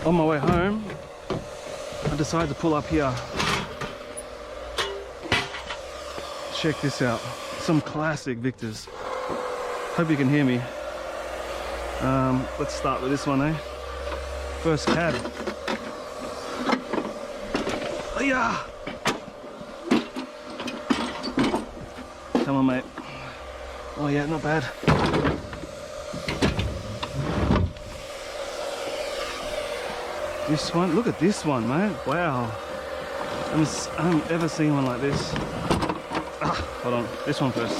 On my way home, I decided to pull up here. Check this out. Some classic Victas. Hope you can hear me. Let's start with this one, eh? First cab. Oh yeah! Come on, mate. Oh yeah, not bad. This one, look at this one, mate. Wow. I haven't ever seen one like this. Hold on, this one first.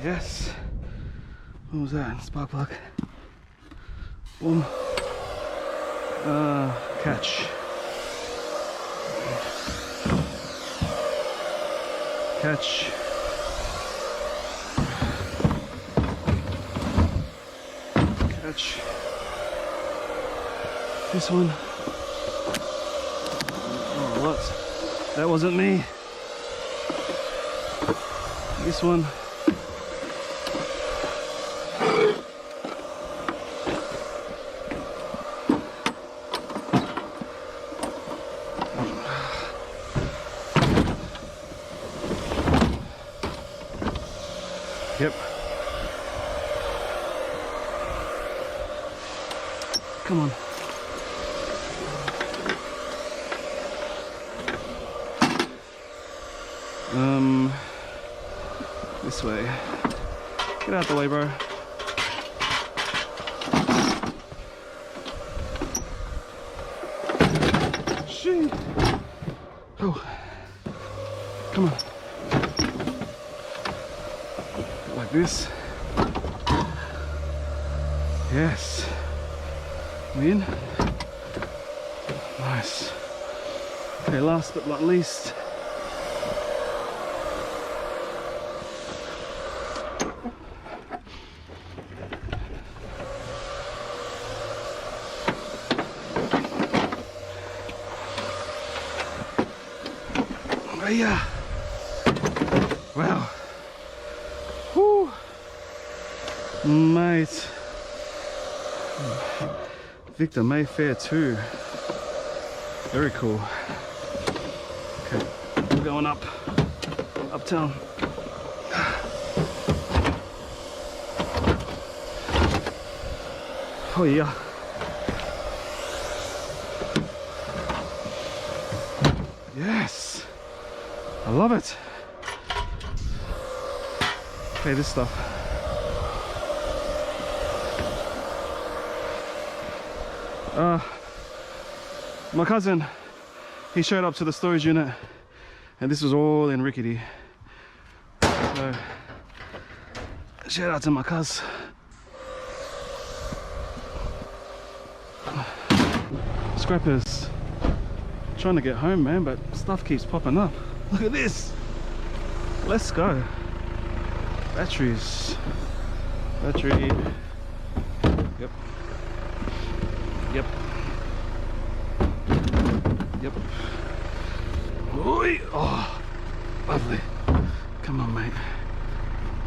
Yes. What was that? Spark plug. Boom. Catch. Catch. Catch. This one. Oh, what? That wasn't me. This one. Yep. Come on. This way. Get out the way, bro. Shit. Oh. Come on. Like this. Yes. In. Nice. Okay, last but not least. Oh yeah. Wow. Whew. Mate. Victa Mayfair 2. Very cool. Okay, we're going up. Uptown. Oh yeah. Yes. I love it. Okay, this stuff. My cousin, he showed up to the storage unit and this was all in rickety. So, shout out to my cuz. Scrappers. Trying to get home, man, but stuff keeps popping up. Look at this. Let's go. Batteries. Battery. Yep. Yep. Yep. Oi! Oh, lovely. Come on, mate.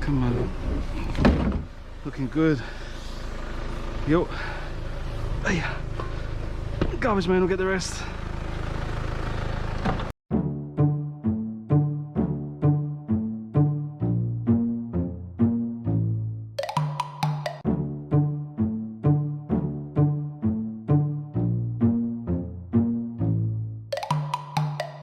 Come on. Looking good. Yo. Hey. Garbage man will get the rest.